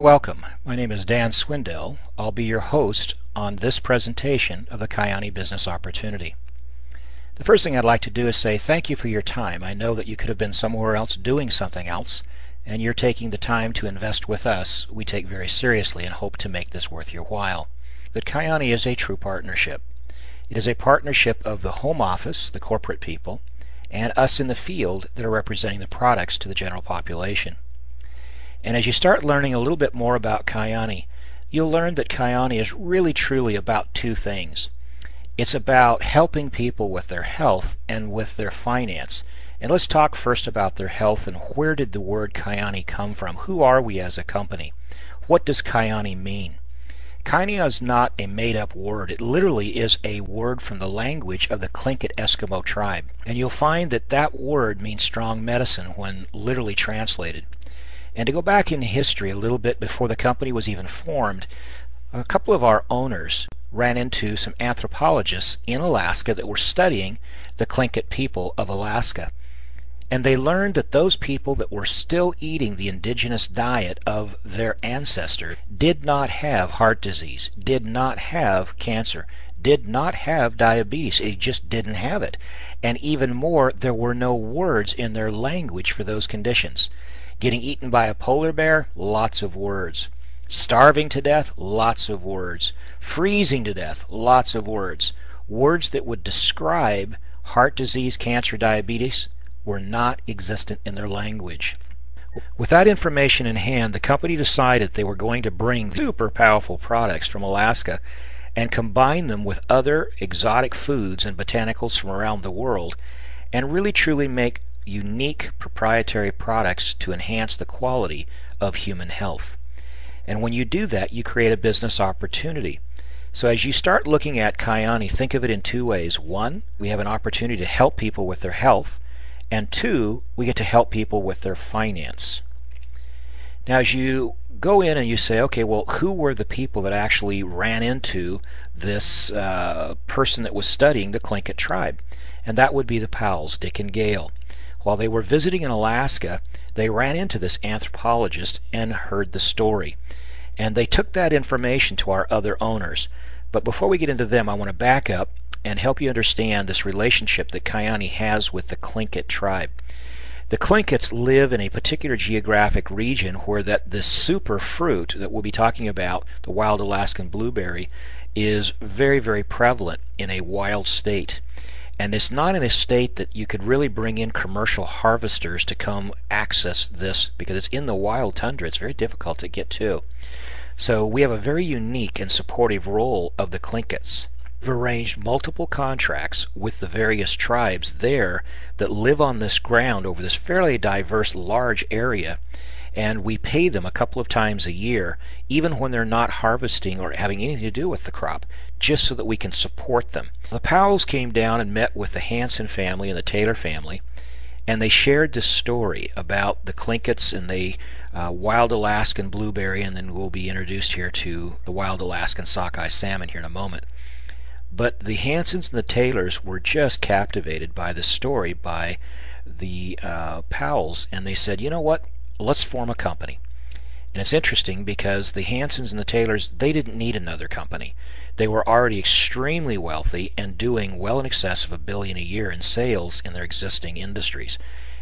Welcome. My name is Dan Swindell. I'll be your host on this presentation of the Kyani Business Opportunity. The first thing I'd like to do is say thank you for your time. I know that you could have been somewhere else doing something else, and you're taking the time to invest with us. We take very seriously and hope to make this worth your while. That Kyani is a true partnership. It is a partnership of the home office, the corporate people, and us in the field that are representing the products to the general population. And as you start learning a little bit more about Kyani, you'll learn that Kyani is really truly about two things. It's about helping people with their health and with their finance. And let's talk first about their health and where did the word Kyani come from? Who are we as a company? What does Kyani mean? Kyani is not a made-up word. It literally is a word from the language of the Tlingit Eskimo tribe. And you'll find that that word means strong medicine when literally translated. And to go back in history a little bit before the company was even formed, a couple of our owners ran into some anthropologists in Alaska that were studying the Tlingit people of Alaska. And they learned that those people that were still eating the indigenous diet of their ancestors did not have heart disease, did not have cancer, did not have diabetes. It just didn't have it. And even more, there were no words in their language for those conditions. Getting eaten by a polar bear, lots of words. Starving to death, lots of words. Freezing to death, lots of words. Words that would describe heart disease, cancer, diabetes were not existent in their language. With that information in hand, the company decided they were going to bring super powerful products from Alaska and combine them with other exotic foods and botanicals from around the world and really truly make unique proprietary products to enhance the quality of human health. And when you do that, you create a business opportunity. So as you start looking at Kyani, think of it in two ways. One, we have an opportunity to help people with their health, and two, we get to help people with their finance. Now as you go in and you say, okay, well, who were the people that actually ran into this person that was studying the Tlingit tribe? And that would be the Powells, Dick and Gail. While they were visiting in Alaska, they ran into this anthropologist and heard the story. And they took that information to our other owners. But before we get into them, I want to back up and help you understand this relationship that Kyani has with the Tlingit tribe. The Tlingits live in a particular geographic region where this super fruit that we'll be talking about, the wild Alaskan blueberry, is very, very prevalent in a wild state. And it's not in a state that you could really bring in commercial harvesters to come access this because it's in the wild tundra. It's very difficult to get to. So we have a very unique and supportive role of the Tlingits. We've arranged multiple contracts with the various tribes there that live on this ground over this fairly diverse large area, and we pay them a couple of times a year, even when they're not harvesting or having anything to do with the crop, just so that we can support them. The Powells came down and met with the Hansen family and the Taylor family, and they shared this story about the Tlingits and the wild Alaskan blueberry, and then we'll be introduced here to the wild Alaskan sockeye salmon here in a moment. But the Hansens and the Taylors were just captivated by the story by the Powells, and they said, you know what? Let's form a company. And it's interesting because the Hansens and the Taylors, they didn't need another company. They were already extremely wealthy and doing well in excess of $1 billion a year in sales in their existing industries.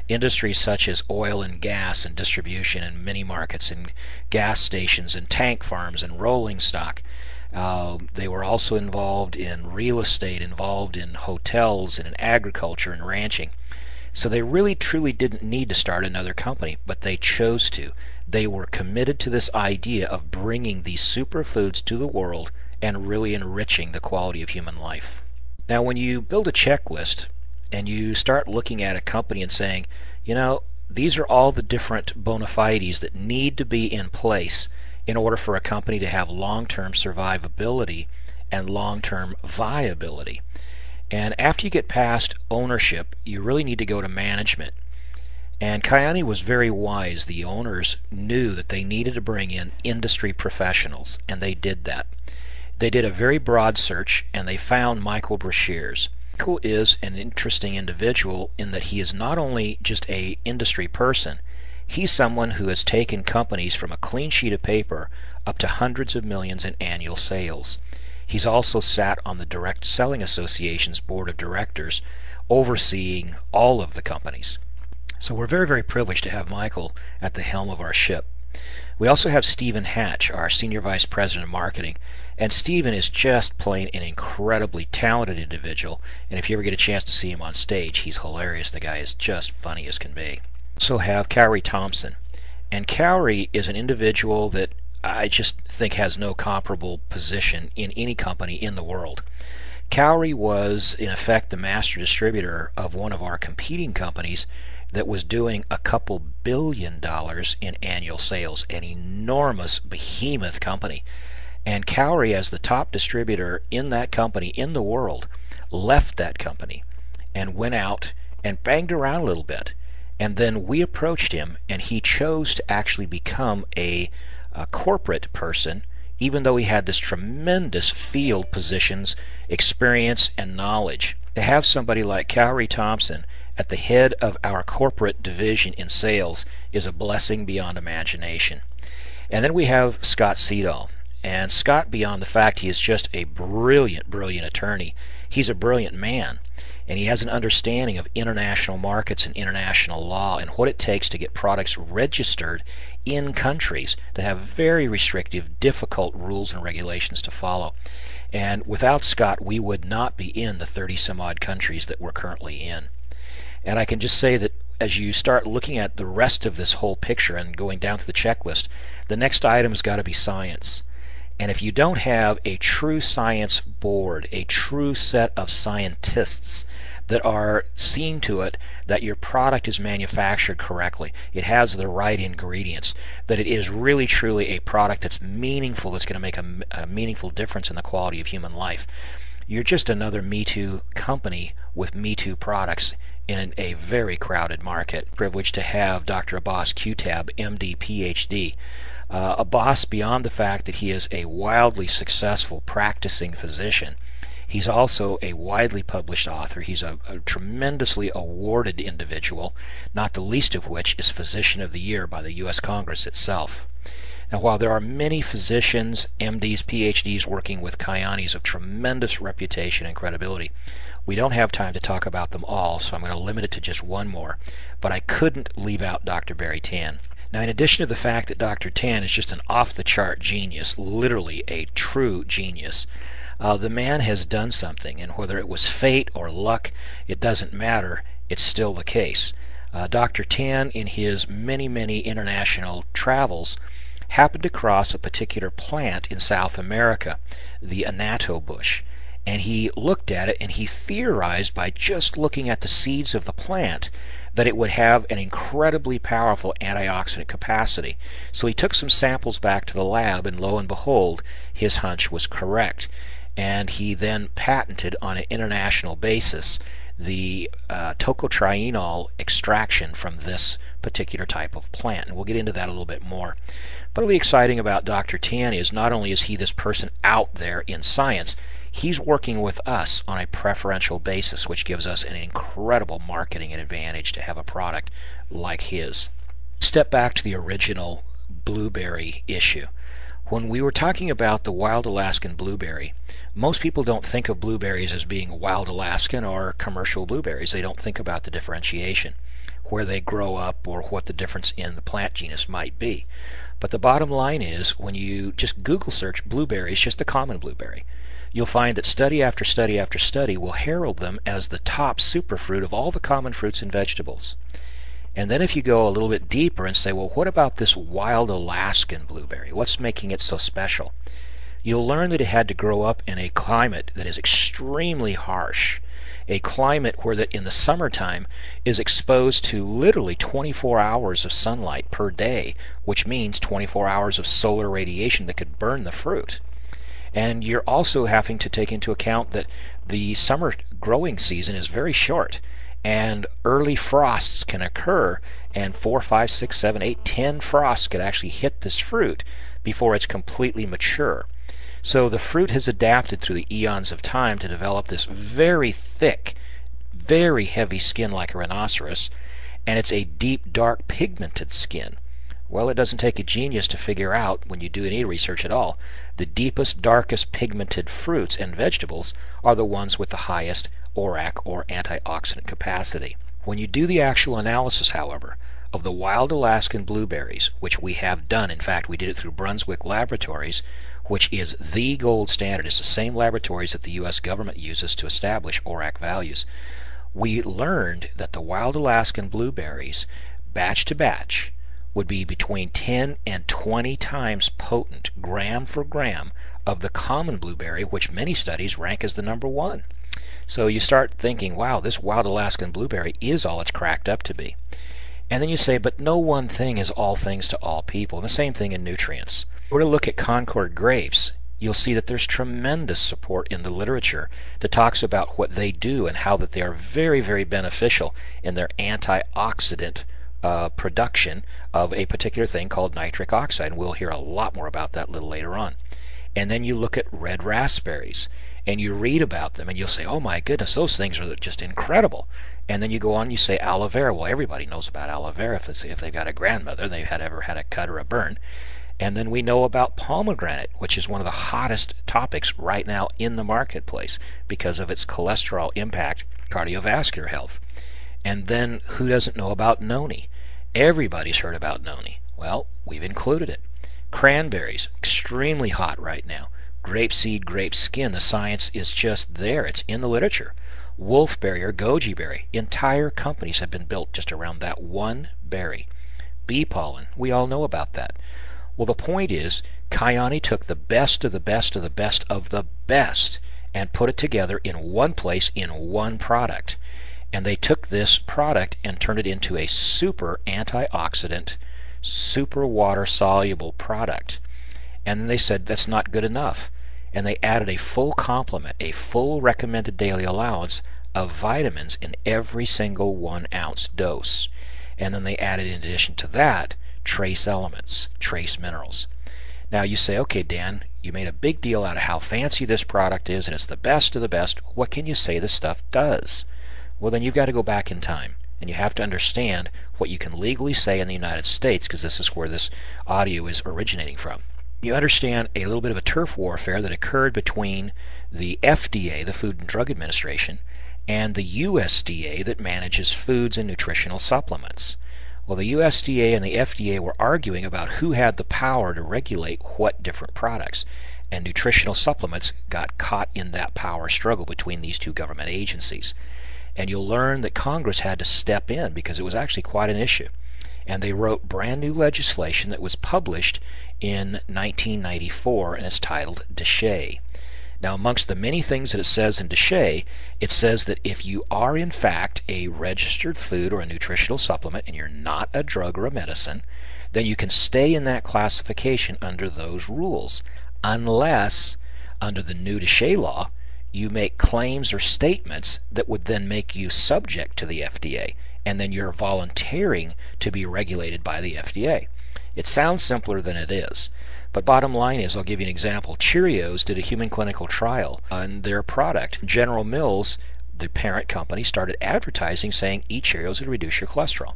Industries such as oil and gas and distribution and mini markets and gas stations and tank farms and rolling stock. They were also involved in real estate, involved in hotels and in agriculture and ranching. So they really truly didn't need to start another company, but they chose to. They were committed to this idea of bringing these superfoods to the world and really enriching the quality of human life. Now when you build a checklist and you start looking at a company and saying, you know, these are all the different bona fides that need to be in place in order for a company to have long-term survivability and long-term viability. And after you get past ownership, you really need to go to management. And Kyani was very wise. The owners knew that they needed to bring in industry professionals, and they did that. They did a very broad search, and they found Michael Brashears. Michael is an interesting individual in that he is not only just an industry person, He's someone who has taken companies from a clean sheet of paper up to hundreds of millions in annual sales. He's also sat on the Direct Selling Association's board of directors, overseeing all of the companies. So we're very, very privileged to have Michael at the helm of our ship. We also have Stephen Hatch, our Senior Vice President of Marketing, and Stephen is just plain an incredibly talented individual, and if you ever get a chance to see him on stage, he's hilarious. The guy is just funny as can be. We also have Cowrie Thompson, and Cowrie is an individual that I just think has no comparable position in any company in the world. Cowrie was, in effect, the master distributor of one of our competing companies that was doing a couple $2 billion in annual sales, an enormous behemoth company. And Cowrie, as the top distributor in that company in the world, left that company and went out and banged around a little bit. And then we approached him, and he chose to actually become a corporate person, even though he had this tremendous field positions, experience, and knowledge. To have somebody like Cowrie Thompson at the head of our corporate division in sales is a blessing beyond imagination. And then we have Scott Seedall. And Scott, beyond the fact he is just a brilliant, brilliant attorney, he's a brilliant man. And he has an understanding of international markets and international law and what it takes to get products registered in countries that have very restrictive, difficult rules and regulations to follow. And without Scott, we would not be in the 30-some-odd countries that we're currently in. And I can just say that as you start looking at the rest of this whole picture and going down to the checklist, the next item's got to be science. And if you don't have a true science board, a true set of scientists that are seeing to it that your product is manufactured correctly, it has the right ingredients, that it is really truly a product that's meaningful, that's going to make a meaningful difference in the quality of human life, you're just another Me Too company with Me Too products in a very crowded market. Privileged to have Dr. Abbas Qtab, MD, PhD. Abbas, beyond the fact that he is a wildly successful practicing physician, he's also a widely published author. He's a tremendously awarded individual, not the least of which is Physician of the Year by the U.S. Congress itself. Now, while there are many physicians, MDs, PhDs working with Kyanis of tremendous reputation and credibility, we don't have time to talk about them all, so I'm going to limit it to just one more. But I couldn't leave out Dr. Barry Tan. Now, in addition to the fact that Dr. Tan is just an off-the-chart genius, literally a true genius, the man has done something, and whether it was fate or luck, it doesn't matter, it's still the case. Dr. Tan, in his many, many international travels, happened to cross a particular plant in South America, the annatto bush. And he looked at it and he theorized by just looking at the seeds of the plant that it would have an incredibly powerful antioxidant capacity. So he took some samples back to the lab, and lo and behold, his hunch was correct. And he then patented on an international basis the tocotrienol extraction from this particular type of plant. And we'll get into that a little bit more. But what's really exciting about Dr. Tan is not only is he this person out there in science, he's working with us on a preferential basis, which gives us an incredible marketing advantage to have a product like his. Step back to the original blueberry issue. When we were talking about the wild Alaskan blueberry, most people don't think of blueberries as being wild Alaskan or commercial blueberries. They don't think about the differentiation, where they grow up, or what the difference in the plant genus might be. But the bottom line is, when you just Google search blueberries, just a common blueberry, you'll find that study after study after study will herald them as the top superfruit of all the common fruits and vegetables. And then if you go a little bit deeper and say, well, what about this wild Alaskan blueberry? What's making it so special? You'll learn that it had to grow up in a climate that is extremely harsh, a climate where that in the summertime is exposed to literally 24 hours of sunlight per day, which means 24 hours of solar radiation that could burn the fruit. And you're also having to take into account that the summer growing season is very short, and early frosts can occur, and 4, 5, 6, 7, 8, 10 frosts could actually hit this fruit before it's completely mature. So the fruit has adapted through the eons of time to develop this very thick, very heavy skin like a rhinoceros, and it's a deep, dark, pigmented skin. Well, it doesn't take a genius to figure out, when you do any research at all, the deepest, darkest pigmented fruits and vegetables are the ones with the highest ORAC, or antioxidant capacity. When you do the actual analysis, however, of the wild Alaskan blueberries, which we have done, in fact we did it through Brunswick Laboratories, which is the gold standard. It's the same laboratories that the U.S. government uses to establish ORAC values. We learned that the wild Alaskan blueberries, batch to batch, would be between 10 and 20 times potent, gram for gram, of the common blueberry, which many studies rank as the #1. So you start thinking, wow, this wild Alaskan blueberry is all it's cracked up to be. And then you say, but no one thing is all things to all people. And the same thing in nutrients. If we're to look at Concord grapes, you'll see that there's tremendous support in the literature that talks about what they do and how that they are very, very beneficial in their antioxidant production of a particular thing called nitric oxide. And we'll hear a lot more about that a little later on. And then you look at red raspberries and you read about them and you'll say, oh my goodness, those things are just incredible. And then you go on and you say aloe vera. Well, everybody knows about aloe vera if they've got a grandmother, they've ever had a cut or a burn. And then we know about pomegranate, which is one of the hottest topics right now in the marketplace because of its cholesterol impact, cardiovascular health. And then who doesn't know about noni? Everybody's heard about noni. Well, we've included it. Cranberries, extremely hot right now. Grape seed, grape skin, the science is just there. It's in the literature. Wolfberry or goji berry, entire companies have been built just around that one berry. Bee pollen, we all know about that. Well, the point is, Kyani took the best of the best of the best of the best and put it together in one place in one product. And they took this product and turned it into a super antioxidant, super water soluble product. And then they said that's not good enough. And they added a full complement, a full recommended daily allowance of vitamins in every single 1 ounce dose. And then they added, in addition to that, trace elements, trace minerals. Now you say, okay, Dan, you made a big deal out of how fancy this product is and it's the best of the best. What can you say this stuff does? Well, then you've got to go back in time and you have to understand what you can legally say in the United States, because this is where this audio is originating from. You understand a little bit of a turf warfare that occurred between the FDA, the Food and Drug Administration, and the USDA that manages foods and nutritional supplements. Well, the USDA and the FDA were arguing about who had the power to regulate what different products, and nutritional supplements got caught in that power struggle between these two government agencies. And you'll learn that Congress had to step in because it was actually quite an issue. And they wrote brand new legislation that was published in 1994, and it's titled DSHEA. Now, amongst the many things that it says in DSHEA, it says that if you are in fact a registered food or a nutritional supplement and you're not a drug or a medicine, then you can stay in that classification under those rules, unless under the new DSHEA law you make claims or statements that would then make you subject to the FDA, and then you're volunteering to be regulated by the FDA. It sounds simpler than it is, but bottom line is, I'll give you an example. Cheerios did a human clinical trial on their product. General Mills, the parent company, started advertising saying eat Cheerios would reduce your cholesterol.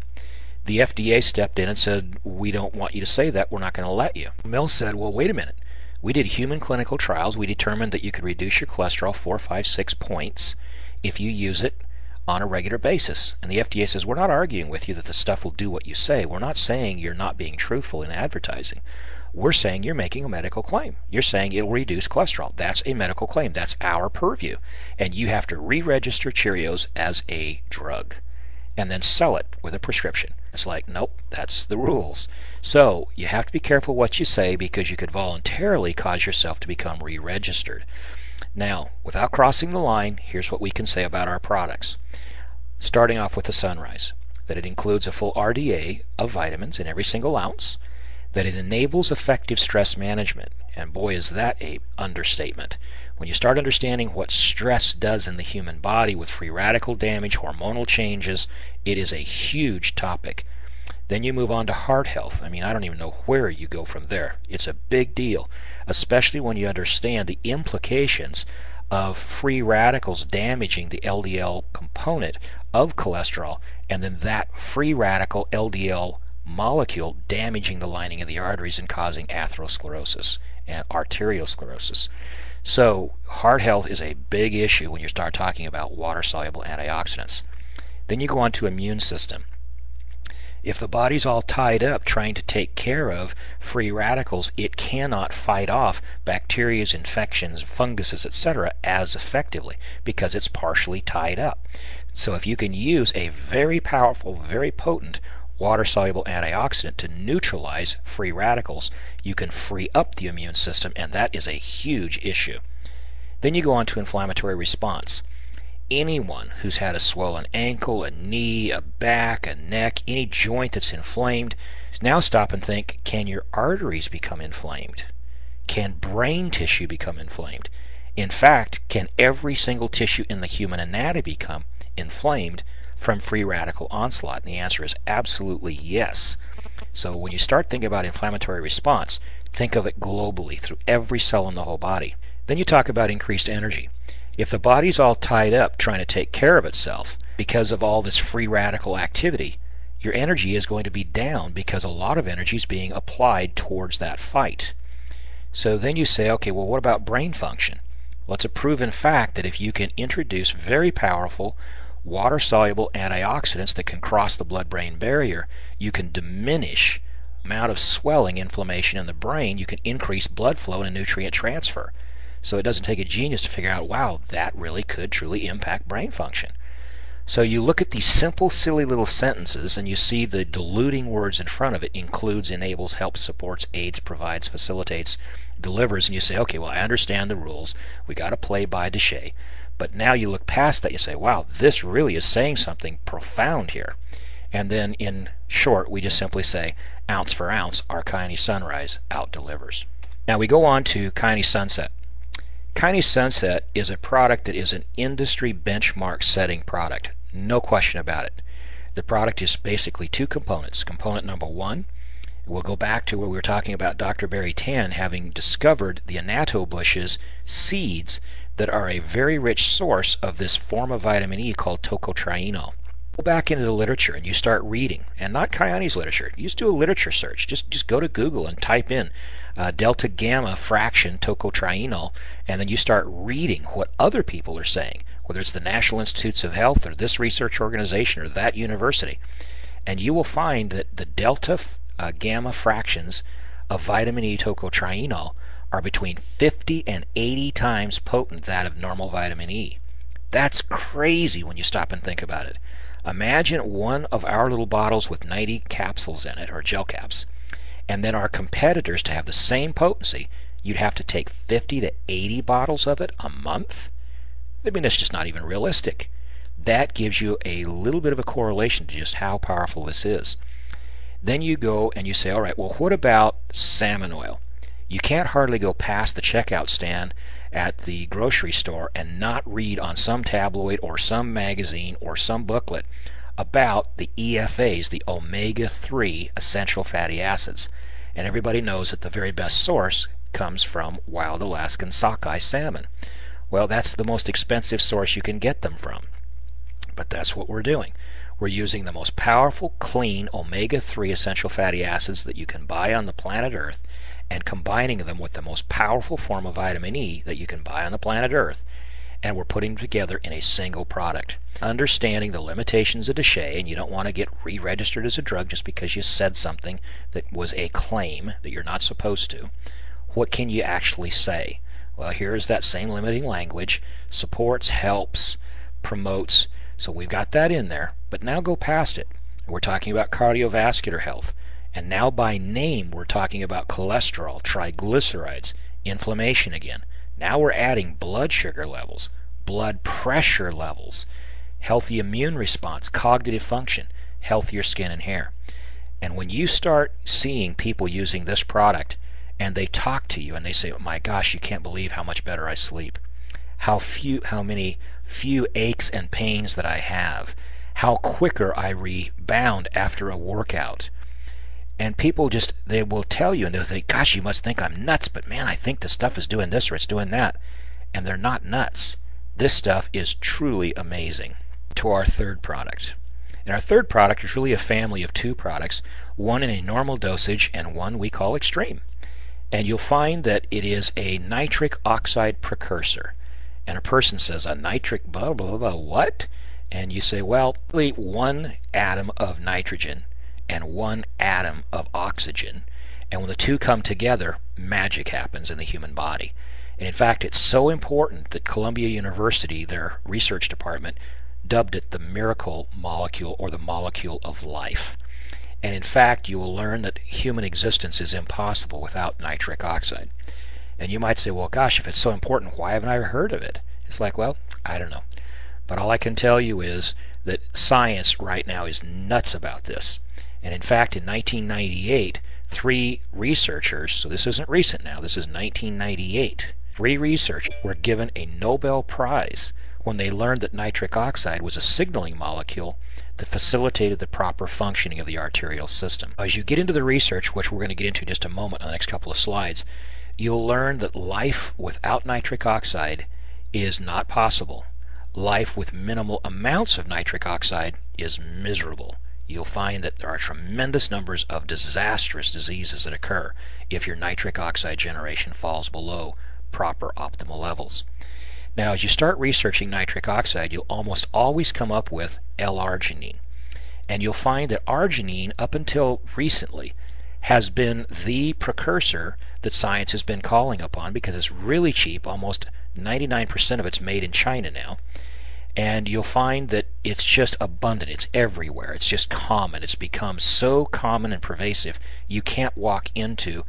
The FDA stepped in and said, we don't want you to say that, we're not going to let you. Mills said, well, wait a minute. We did human clinical trials. We determined that you could reduce your cholesterol 4, 5, 6 points if you use it on a regular basis. And the FDA says, we're not arguing with you that the stuff will do what you say. We're not saying you're not being truthful in advertising. We're saying you're making a medical claim. You're saying it will reduce cholesterol. That's a medical claim. That's our purview. And you have to re-register Cheerios as a drug and then sell it with a prescription. It's like, nope, that's the rules. So you have to be careful what you say, because you could voluntarily cause yourself to become re-registered. Now, without crossing the line, here's what we can say about our products. Starting off with the Sunrise, that it includes a full RDA of vitamins in every single ounce, that it enables effective stress management, and boy is that a understatement. When you start understanding what stress does in the human body with free radical damage, hormonal changes, it is a huge topic. Then you move on to heart health. I mean, I don't even know where you go from there. It's a big deal, especially when you understand the implications of free radicals damaging the LDL component of cholesterol, and then that free radical LDL molecule damaging the lining of the arteries and causing atherosclerosis and arteriosclerosis. So heart health is a big issue when you start talking about water-soluble antioxidants. Then you go on to immune system. If the body's all tied up trying to take care of free radicals, it cannot fight off bacteria, infections, funguses, etc. as effectively because it's partially tied up. So if you can use a very powerful, very potent water-soluble antioxidant to neutralize free radicals, you can free up the immune system, and that is a huge issue. Then you go on to inflammatory response. Anyone who's had a swollen ankle, a knee, a back, a neck, any joint that's inflamed, now stop and think, can your arteries become inflamed? Can brain tissue become inflamed? In fact, can every single tissue in the human anatomy become inflamed from free radical onslaught? And the answer is absolutely yes. So when you start thinking about inflammatory response, think of it globally through every cell in the whole body. Then you talk about increased energy. If the body's all tied up trying to take care of itself because of all this free radical activity, your energy is going to be down because a lot of energy is being applied towards that fight. So then you say, okay, well, what about brain function? Well, it's a proven fact that if you can introduce very powerful water-soluble antioxidants that can cross the blood-brain barrier, you can diminish the amount of swelling, inflammation in the brain. You can increase blood flow and nutrient transfer. So it doesn't take a genius to figure out, wow, that really could truly impact brain function. So you look at these simple, silly little sentences and you see the diluting words in front of it: includes, enables, helps, supports, aids, provides, facilitates, delivers, and you say, okay, well, I understand the rules. We got to play by Deshay. But now you look past that, you say, wow, this really is saying something profound here. And then in short, we just simply say, ounce for ounce, our Kinase Sunrise out-delivers. Now we go on to Kinase Sunset. Kinase Sunset is a product that is an industry benchmark setting product. No question about it. The product is basically two components. Component number one, we'll go back to where we were talking about Dr. Barry Tan having discovered the annatto-bush's seeds that are a very rich source of this form of vitamin E called tocotrienol. Go back into the literature and you start reading, and not Kayani's literature. You just do a literature search. Just go to Google and type in delta gamma fraction tocotrienol, and then you start reading what other people are saying, whether it's the National Institutes of Health or this research organization or that university, and you will find that the delta gamma fractions of vitamin E tocotrienol are between 50 and 80 times potent that of normal vitamin E. That's crazy when you stop and think about it. Imagine one of our little bottles with 90 capsules in it, or gel caps, and then our competitors, to have the same potency, you'd have to take 50 to 80 bottles of it a month? I mean, that's just not even realistic. That gives you a little bit of a correlation to just how powerful this is. Then you go and you say, all right, well, what about salmon oil? You can't hardly go past the checkout stand at the grocery store and not read on some tabloid or some magazine or some booklet about the EFAs, the omega-3 essential fatty acids. And everybody knows that the very best source comes from wild Alaskan sockeye salmon. Well, that's the most expensive source you can get them from. But that's what we're doing. We're using the most powerful, clean omega-3 essential fatty acids that you can buy on the planet Earth and combining them with the most powerful form of vitamin E that you can buy on the planet Earth, and we're putting them together in a single product. Understanding the limitations of Deshay, and you don't want to get re-registered as a drug just because you said something that was a claim that you're not supposed to. What can you actually say? Well, here's that same limiting language: supports, helps, promotes. So we've got that in there, but now go past it. We're talking about cardiovascular health, and now by name we're talking about cholesterol, triglycerides, inflammation again. Now we're adding blood sugar levels, blood pressure levels, healthy immune response, cognitive function, healthier skin and hair. And when you start seeing people using this product and they talk to you and they say, oh my gosh, you can't believe how much better I sleep, how many few aches and pains that I have, how quicker I rebound after a workout. And people just, they will tell you, and they'll say, gosh, you must think I'm nuts, but man, I think the stuff is doing this or it's doing that. and they're not nuts. This stuff is truly amazing. To our third product. And our third product is really a family of two products, one in a normal dosage and one we call extreme. And you'll find that it is a nitric oxide precursor. And a person says, a nitric blah blah blah what? And you say, well, really one atom of nitrogen and one atom of oxygen. And when the two come together, magic happens in the human body. And in fact, it's so important that Columbia University, their research department, dubbed it the miracle molecule, or the molecule of life. And in fact, you will learn that human existence is impossible without nitric oxide. And you might say, well, gosh, if it's so important, why haven't I heard of it? It's like, well, I don't know. But all I can tell you is that science right now is nuts about this. And in fact, in 1998, 3 researchers, so this isn't recent now, this is 1998, 3 researchers were given a Nobel Prize when they learned that nitric oxide was a signaling molecule that facilitated the proper functioning of the arterial system. As you get into the research, which we're going to get into in just a moment on the next couple of slides, you'll learn that life without nitric oxide is not possible. Life with minimal amounts of nitric oxide is miserable. You'll find that there are tremendous numbers of disastrous diseases that occur if your nitric oxide generation falls below proper optimal levels. Now, as you start researching nitric oxide, you'll almost always come up with L-arginine. And you'll find that arginine, up until recently, has been the precursor that science has been calling upon because it's really cheap. Almost 99% of it's made in China now. And you'll find that it's just abundant. It's everywhere. It's just common. It's become so common and pervasive, you can't walk into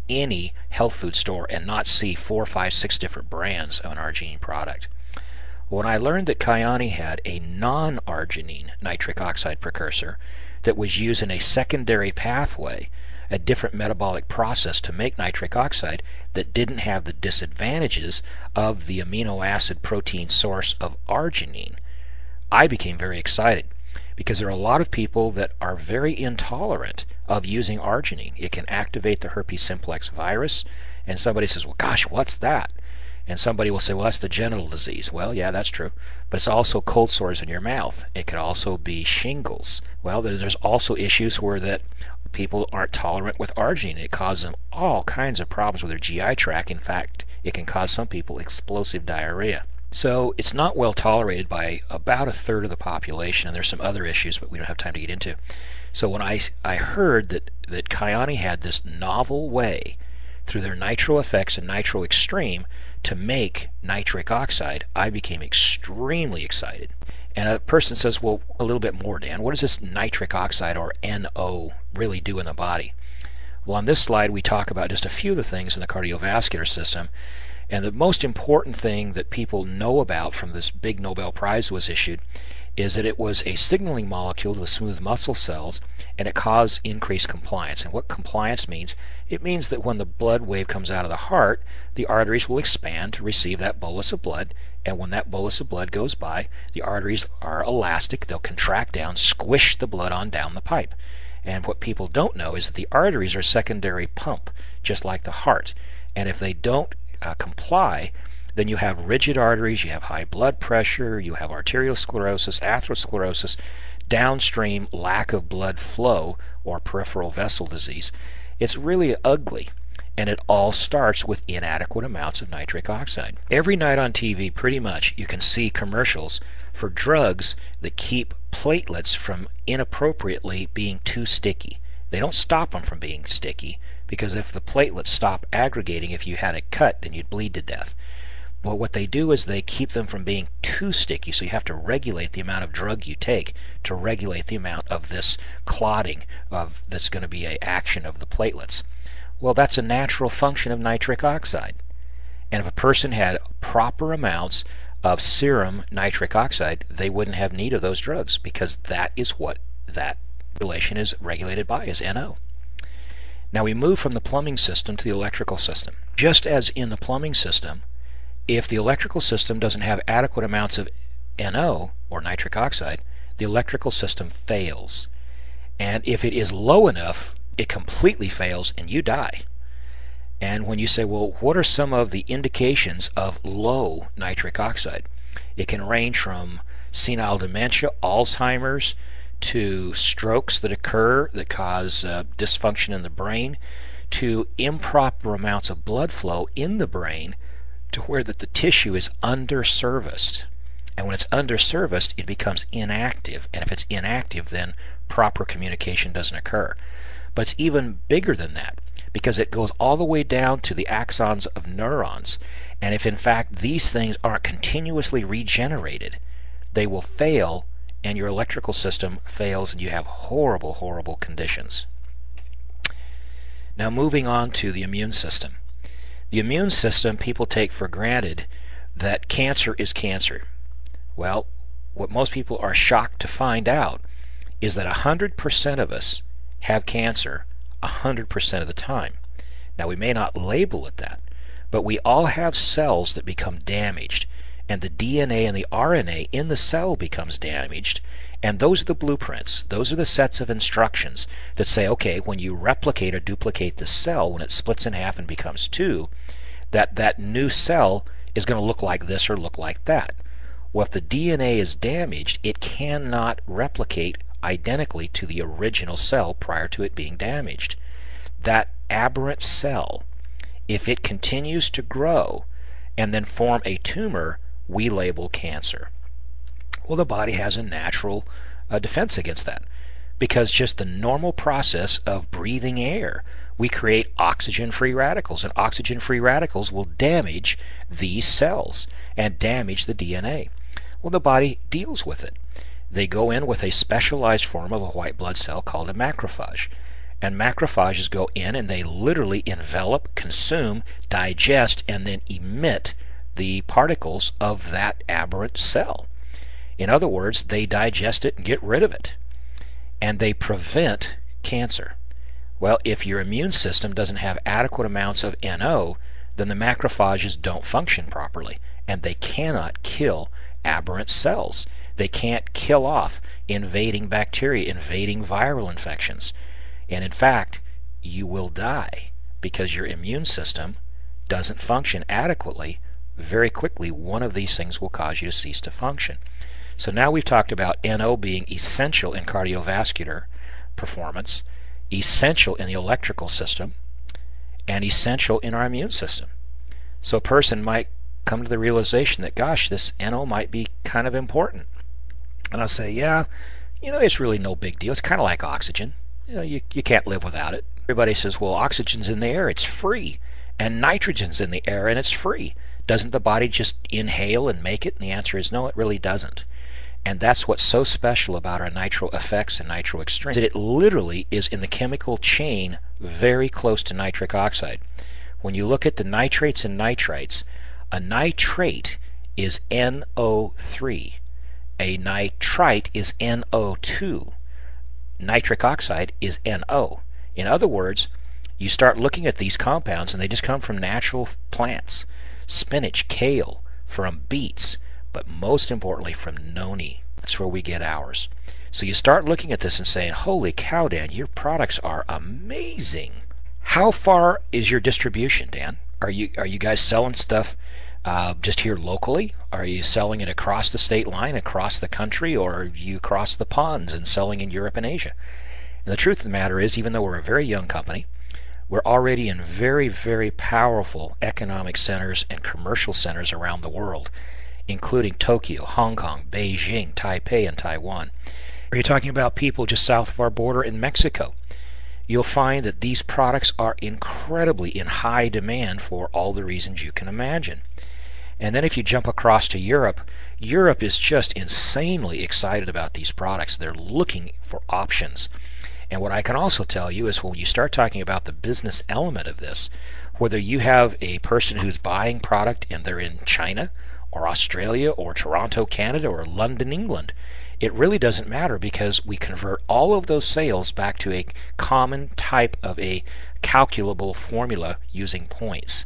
any health food store and not see 4, 5, 6 different brands of an arginine product. When I learned that Kyani had a non-arginine nitric oxide precursor that was used in a secondary pathway, a different metabolic process to make nitric oxide that didn't have the disadvantages of the amino acid protein source of arginine, I became very excited. Because there are a lot of people that are very intolerant of using arginine. It can activate the herpes simplex virus, and somebody says, well, gosh, what's that? And somebody will say, well, that's the genital disease. Well, yeah, that's true. But it's also cold sores in your mouth. It could also be shingles. Well, there's also issues where that people aren't tolerant with arginine. It causes them all kinds of problems with their GI tract. In fact, it can cause some people explosive diarrhea. So it's not well tolerated by about a third of the population, and there's some other issues, but we don't have time to get into. So when I heard that Kyani had this novel way through their Nitro Effects and Nitro Extreme to make nitric oxide, I became extremely excited. And a person says, well, a little bit more, Dan. What does this nitric oxide, or NO, really do in the body? Well, on this slide we talk about just a few of the things in the cardiovascular system. And the most important thing that people know about from this big Nobel Prize was issued is that it was a signaling molecule to the smooth muscle cells, and it caused increased compliance. And what compliance means, it means that when the blood wave comes out of the heart, the arteries will expand to receive that bolus of blood, and when that bolus of blood goes by, the arteries are elastic, they'll contract down, squish the blood on down the pipe. And what people don't know is that the arteries are a secondary pump, just like the heart. And if they don't comply, then you have rigid arteries, you have high blood pressure, you have arteriosclerosis, atherosclerosis, downstream lack of blood flow, or peripheral vessel disease. It's really ugly, and it all starts with inadequate amounts of nitric oxide. Every night on TV, pretty much, you can see commercials for drugs that keep platelets from inappropriately being too sticky. They don't stop them from being sticky, because if the platelets stop aggregating, if you had a cut, then you'd bleed to death. Well, what they do is they keep them from being too sticky, so you have to regulate the amount of drug you take to regulate the amount of this clotting that's going to be an action of the platelets. Well, that's a natural function of nitric oxide. And if a person had proper amounts of serum nitric oxide, they wouldn't have need of those drugs, because that is what that regulation is regulated by, is NO. Now we move from the plumbing system to the electrical system. Just as in the plumbing system, if the electrical system doesn't have adequate amounts of NO, or nitric oxide, the electrical system fails. And if it is low enough, it completely fails and you die. And when you say, well, what are some of the indications of low nitric oxide? It can range from senile dementia, Alzheimer's, to strokes that occur that cause dysfunction in the brain, to improper amounts of blood flow in the brain to where that the tissue is underserviced. And when it's underserviced, it becomes inactive. And if it's inactive, then proper communication doesn't occur. But it's even bigger than that, because it goes all the way down to the axons of neurons. And if in fact these things aren't continuously regenerated, they will fail, and your electrical system fails, and you have horrible, horrible conditions. Now moving on to the immune system. The immune system, people take for granted that cancer is cancer. Well, what most people are shocked to find out is that 100% of us have cancer 100% of the time. Now, we may not label it that, but we all have cells that become damaged, and the DNA and the RNA in the cell becomes damaged, and those are the blueprints. Those are the sets of instructions that say, okay, when you replicate or duplicate the cell, when it splits in half and becomes two, that new cell is going to look like this or look like that. Well, if the DNA is damaged, it cannot replicate identically to the original cell prior to it being damaged. That aberrant cell, if it continues to grow and then form a tumor, we label cancer. Well, the body has a natural defense against that, because just the normal process of breathing air, we create oxygen-free radicals, and oxygen-free radicals will damage these cells and damage the DNA. Well, the body deals with it. They go in with a specialized form of a white blood cell called a macrophage. And macrophages go in and they literally envelop, consume, digest, and then emit the particles of that aberrant cell. In other words, they digest it and get rid of it. And they prevent cancer. Well, if your immune system doesn't have adequate amounts of NO, then the macrophages don't function properly, and they cannot kill aberrant cells. They can't kill off invading bacteria, invading viral infections. And in fact, you will die because your immune system doesn't function adequately. Very quickly, one of these things will cause you to cease to function. So now we've talked about NO being essential in cardiovascular performance, essential in the electrical system, and essential in our immune system. So a person might come to the realization that, gosh, this NO might be kind of important. And I'll say, yeah, it's really no big deal. It's kind of like oxygen. You can't live without it. Everybody says, well, oxygen's in the air, it's free. And nitrogen's in the air, and it's free. Doesn't the body just inhale and make it? And the answer is no, it really doesn't. And that's what's so special about our nitro effects and nitro extremes, that it literally is in the chemical chain very close to nitric oxide. When you look at the nitrates and nitrites, a nitrate is NO3. A nitrite is NO2. Nitric oxide is NO. In other words, you start looking at these compounds and they just come from natural plants. Spinach, kale, from beets, but most importantly from noni. That's where we get ours. So you start looking at this and saying, holy cow, Dan, your products are amazing. How far is your distribution, Dan? Are you guys selling stuff just here locally? Are you selling it across the state line, across the country, or are you across the ponds and selling in Europe and Asia? And the truth of the matter is, even though we're a very young company, we're already in very, very powerful economic centers and commercial centers around the world, including Tokyo, Hong Kong, Beijing, Taipei, and Taiwan. Are you talking about people just south of our border in Mexico? You'll find that these products are incredibly in high demand for all the reasons you can imagine. And then if you jump across to Europe, Europe is just insanely excited about these products. They're looking for options. And what I can also tell you is when you start talking about the business element of this, whether you have a person who's buying product and they're in China or Australia or Toronto, Canada, or London, England, it really doesn't matter, because we convert all of those sales back to a common type of a calculable formula using points.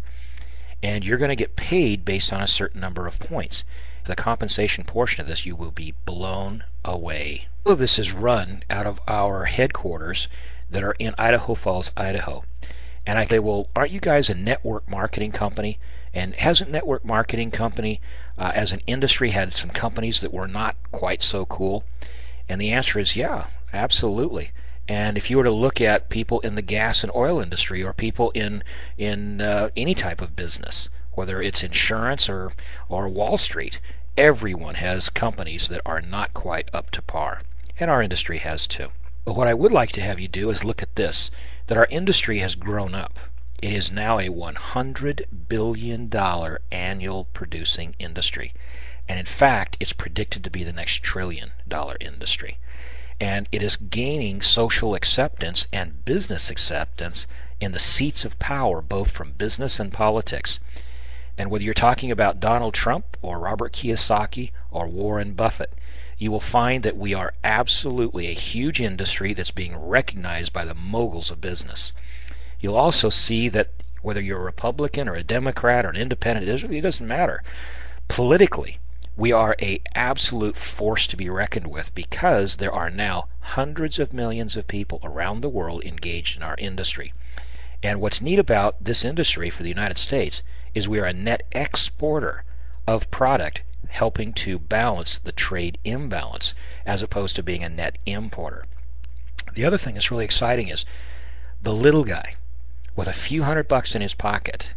And you're going to get paid based on a certain number of points. The compensation portion of this, you will be blown away. All of this is run out of our headquarters that are in Idaho Falls, Idaho. And I say, well, aren't you guys a network marketing company? And hasn't network marketing company as an industry had some companies that were not quite so cool? And the answer is yeah, absolutely. And if you were to look at people in the gas and oil industry, or people in any type of business, whether it's insurance or Wall Street, everyone has companies that are not quite up to par. And our industry has too. But what I would like to have you do is look at this, that our industry has grown up. It is now a $100 billion annual producing industry. And in fact, it's predicted to be the next $1 trillion industry. And it is gaining social acceptance and business acceptance in the seats of power, both from business and politics. And whether you're talking about Donald Trump or Robert Kiyosaki or Warren Buffett, you will find that we are absolutely a huge industry that's being recognized by the moguls of business. You'll also see that whether you're a Republican or a Democrat or an independent, it doesn't matter. Politically, we are an absolute force to be reckoned with, because there are now hundreds of millions of people around the world engaged in our industry. And what's neat about this industry for the United States is we are a net exporter of product, helping to balance the trade imbalance as opposed to being a net importer. The other thing that's really exciting is the little guy with a few $100 in his pocket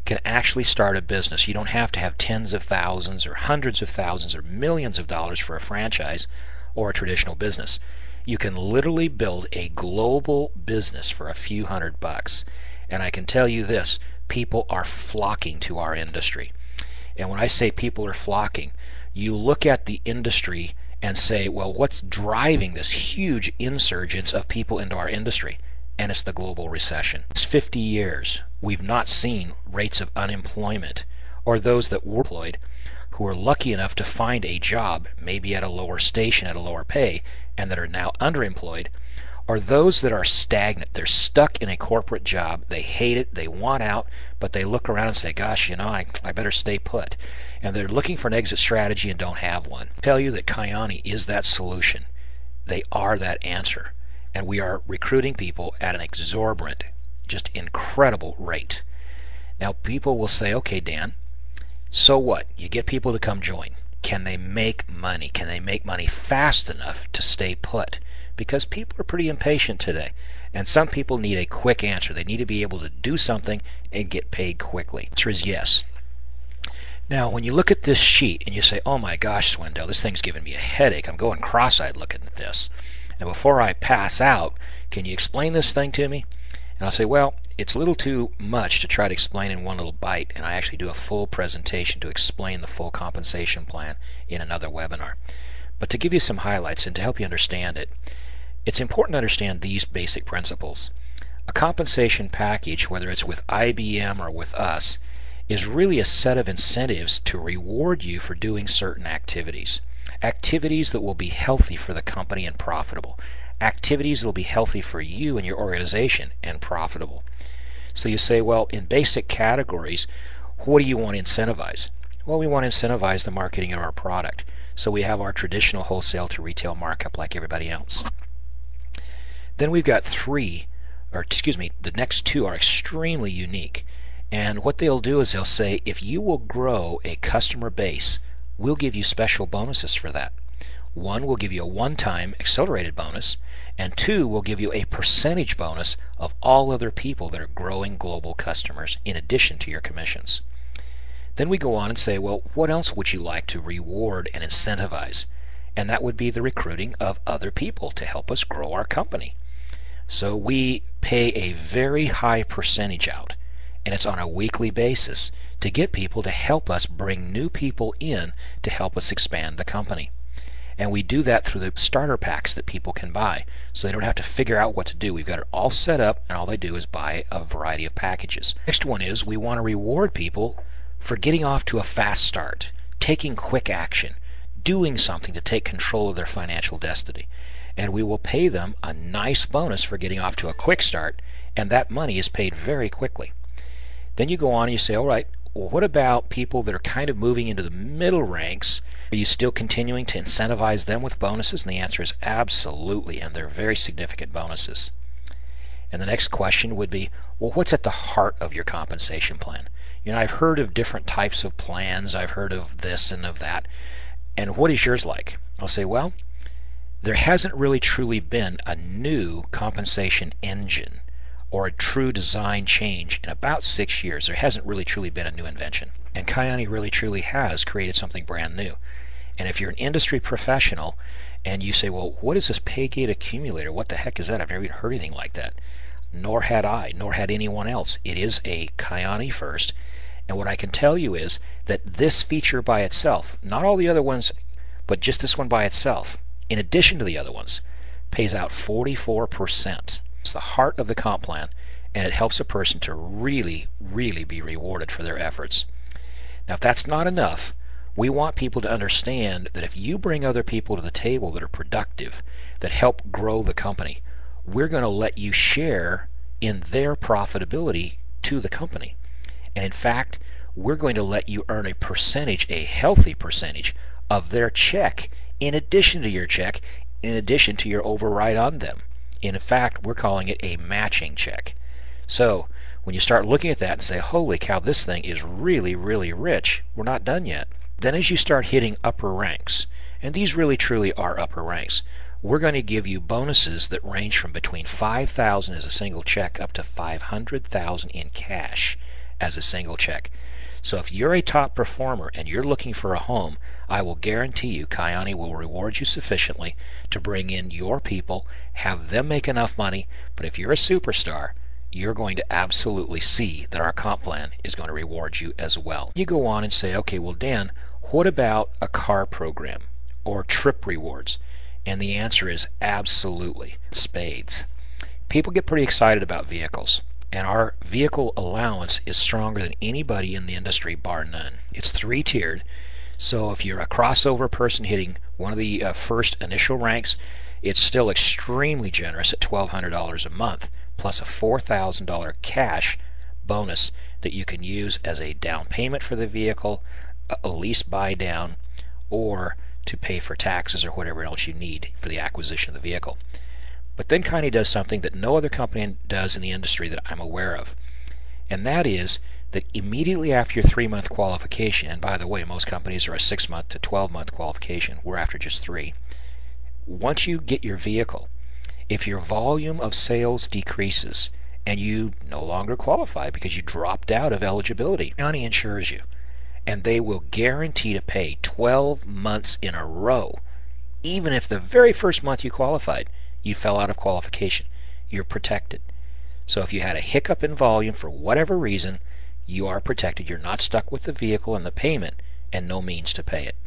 can actually start a business. You don't have to have tens of thousands or hundreds of thousands or millions of dollars for a franchise or a traditional business. You can literally build a global business for a few $100. And I can tell you this, people are flocking to our industry. And when I say people are flocking, you look at the industry and say, well, what's driving this huge insurgence of people into our industry? And it's the global recession. It's 50 years. We've not seen rates of unemployment, or those that were employed who are lucky enough to find a job, maybe at a lower station, at a lower pay, and that are now underemployed, or those that are stagnant. They're stuck in a corporate job. They hate it. They want out, but they look around and say, gosh, you know, I better stay put. And they're looking for an exit strategy and don't have one. I tell you that Kyani is that solution. They are that answer. And we are recruiting people at an exorbitant, just incredible rate. Now people will say, okay, Dan, so what? You get people to come join. Can they make money? Can they make money fast enough to stay put? Because people are pretty impatient today. And some people need a quick answer. They need to be able to do something and get paid quickly. The answer is yes. Now, when you look at this sheet and you say, oh my gosh, Swindell, this thing's giving me a headache. I'm going cross-eyed looking at this. And before I pass out, can you explain this thing to me? And I'll say, well, it's a little too much to try to explain in one little bite, and I actually do a full presentation to explain the full compensation plan in another webinar. But to give you some highlights and to help you understand it, it's important to understand these basic principles. A compensation package, whether it's with IBM or with us, is really a set of incentives to reward you for doing certain activities. Activities that will be healthy for the company and profitable. Activities that will be healthy for you and your organization and profitable. So you say, well, in basic categories, what do you want to incentivize? Well, we want to incentivize the marketing of our product. So we have our traditional wholesale to retail markup like everybody else. Then we've got the next two are extremely unique. And what they'll do is they'll say, if you will grow a customer base, we'll give you special bonuses for that. One, will give you a one-time accelerated bonus, and two, will give you a percentage bonus of all other people that are growing global customers in addition to your commissions. Then we go on and say, well, what else would you like to reward and incentivize? And that would be the recruiting of other people to help us grow our company. So we pay a very high percentage out, and it's on a weekly basis to get people to help us bring new people in to help us expand the company. And we do that through the starter packs that people can buy, so they don't have to figure out what to do. We've got it all set up, and all they do is buy a variety of packages. Next one is we want to reward people for getting off to a fast start, taking quick action, doing something to take control of their financial destiny. And we will pay them a nice bonus for getting off to a quick start, and that money is paid very quickly. Then you go on and you say, all right, well, what about people that are kind of moving into the middle ranks? Are you still continuing to incentivize them with bonuses? And the answer is absolutely, and they're very significant bonuses. And the next question would be, well, what's at the heart of your compensation plan? I've heard of different types of plans. I've heard of this and of that. And what is yours like? I'll say, well, there hasn't really truly been a new compensation engine or a true design change in about 6 years. There hasn't really truly been a new invention. And Kyani really truly has created something brand new. And if you're an industry professional and you say, well, what is this pay gate accumulator? What the heck is that? I've never even heard anything like that. Nor had I, nor had anyone else. It is a Kyani first. And what I can tell you is that this feature by itself, not all the other ones, but just this one by itself, in addition to the other ones, pays out 44%. It's the heart of the comp plan, and it helps a person to really, really be rewarded for their efforts. Now, if that's not enough, we want people to understand that if you bring other people to the table that are productive, that help grow the company, we're going to let you share in their profitability to the company. And in fact, we're going to let you earn a percentage, a healthy percentage, of their check in addition to your check, in addition to your override on them. In fact, we're calling it a matching check. So when you start looking at that and say, holy cow, this thing is really, really rich, we're not done yet. Then as you start hitting upper ranks, and these really truly are upper ranks, we're going to give you bonuses that range from between $5,000 as a single check up to $500,000 in cash as a single check. So if you're a top performer and you're looking for a home, I will guarantee you Kyani will reward you sufficiently to bring in your people, have them make enough money. But if you're a superstar, you're going to absolutely see that our comp plan is going to reward you as well. You go on and say, okay, well, Dan, what about a car program or trip rewards? And the answer is absolutely, spades. People get pretty excited about vehicles. And our vehicle allowance is stronger than anybody in the industry, bar none. It's 3-tiered. So if you're a crossover person hitting one of the first initial ranks, it's still extremely generous at $1,200 a month, plus a $4,000 cash bonus that you can use as a down payment for the vehicle, a lease buy down, or to pay for taxes or whatever else you need for the acquisition of the vehicle. But then Kyani does something that no other company does in the industry that I'm aware of. And that is that immediately after your 3-month qualification, and by the way, most companies are a 6-month to 12-month qualification, we're after just 3. Once you get your vehicle, if your volume of sales decreases and you no longer qualify because you dropped out of eligibility, Kyani insures you. And they will guarantee to pay 12 months in a row, even if the very first month you qualified, you fell out of qualification. You're protected. So if you had a hiccup in volume for whatever reason, you are protected. You're not stuck with the vehicle and the payment and no means to pay it.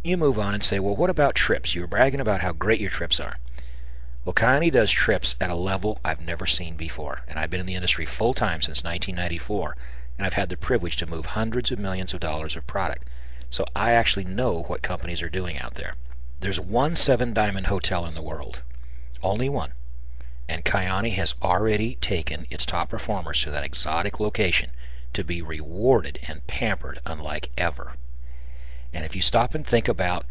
You move on and say, well, what about trips? You were bragging about how great your trips are. Well, Kyani does trips at a level I've never seen before. And I've been in the industry full time since 1994, and I've had the privilege to move hundreds of millions of dollars of product. So I actually know what companies are doing out there. There's one 7-diamond hotel in the world. Only one. And Kyani has already taken its top performers to that exotic location to be rewarded and pampered unlike ever. And if you stop and think about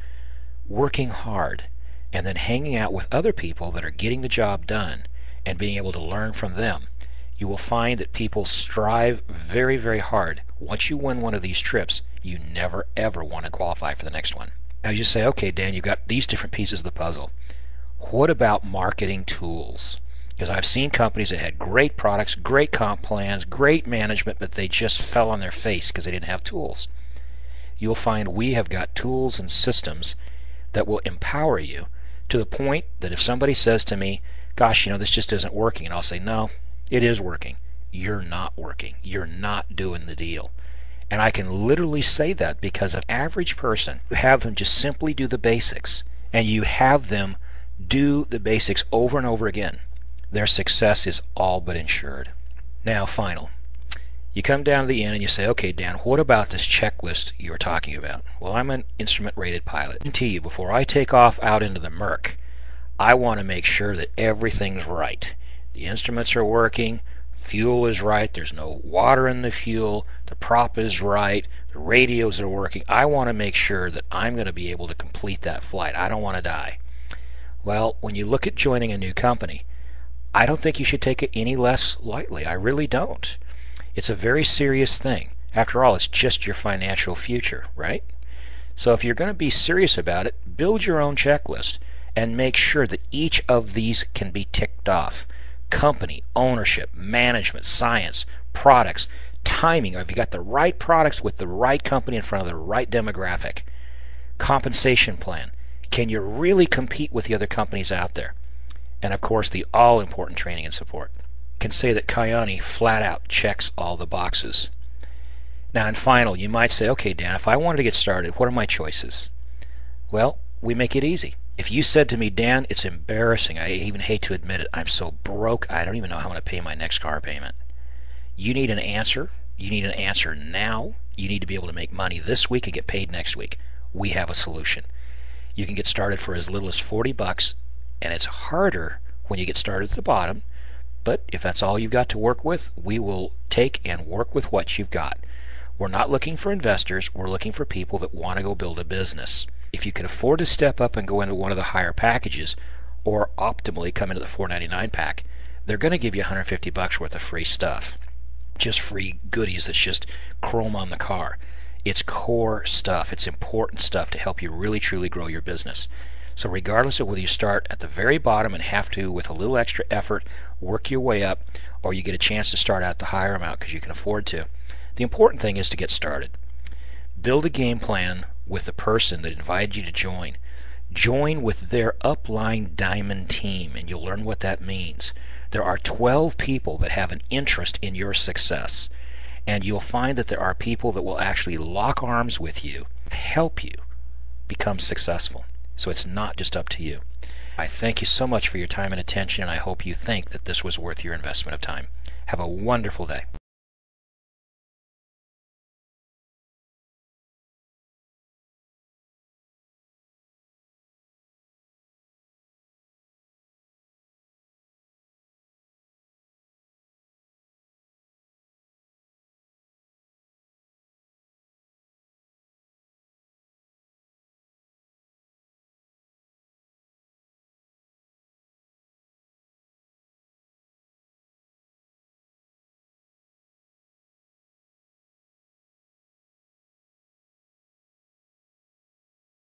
working hard and then hanging out with other people that are getting the job done and being able to learn from them, you will find that people strive very, very hard. Once you win one of these trips, you never ever want to qualify for the next one. Now you say, okay, Dan, you've got these different pieces of the puzzle. What about marketing tools? Because I've seen companies that had great products, great comp plans, great management, but they just fell on their face because they didn't have tools. You'll find we have got tools and systems that will empower you to the point that if somebody says to me, gosh, this just isn't working, and I'll say, no, it is working. You're not working. You're not doing the deal. And I can literally say that because an average person, you have them just simply do the basics, and you have them do the basics over and over again, their success is all but ensured. Now, final. You come down to the end and you say, okay, Dan, what about this checklist you were talking about? Well, I'm an instrument-rated pilot. I guarantee you, before I take off out into the murk, I want to make sure that everything's right. The instruments are working, fuel is right, there's no water in the fuel, the prop is right, the radios are working. I want to make sure that I'm going to be able to complete that flight. I don't want to die. Well, when you look at joining a new company, I don't think you should take it any less lightly. I really don't. It's a very serious thing. After all, it's just your financial future, right? So if you're going to be serious about it, build your own checklist and make sure that each of these can be ticked off. Company, ownership, management, science, products, timing. Have you got the right products with the right company in front of the right demographic? Compensation plan. Can you really compete with the other companies out there? And of course, the all-important training and support. I can say that Kyani flat out checks all the boxes. Now, in final, you might say, okay, Dan, if I wanted to get started, what are my choices? Well, we make it easy. If you said to me, Dan, it's embarrassing, I even hate to admit it, I'm so broke, I don't even know how I'm going to pay my next car payment. You need an answer. You need an answer now. You need to be able to make money this week and get paid next week. We have a solution. You can get started for as little as $40, and it's harder when you get started at the bottom, but if that's all you've got to work with, we will take and work with what you've got. We're not looking for investors, we're looking for people that want to go build a business. If you can afford to step up and go into one of the higher packages, or optimally come into the $4.99 pack, they're going to give you $150 worth of free stuff. Just free goodies that's just chrome on the car. It's core stuff, it's important stuff to help you really truly grow your business. So regardless of whether you start at the very bottom and have to, with a little extra effort, work your way up, or you get a chance to start out the higher amount because you can afford to, the important thing is to get started. Build a game plan with the person that invited you to join. Join with their upline diamond team, and you'll learn what that means. There are 12 people that have an interest in your success, and you'll find that there are people that will actually lock arms with you, help you become successful. So it's not just up to you. I thank you so much for your time and attention, and I hope you think that this was worth your investment of time. Have a wonderful day.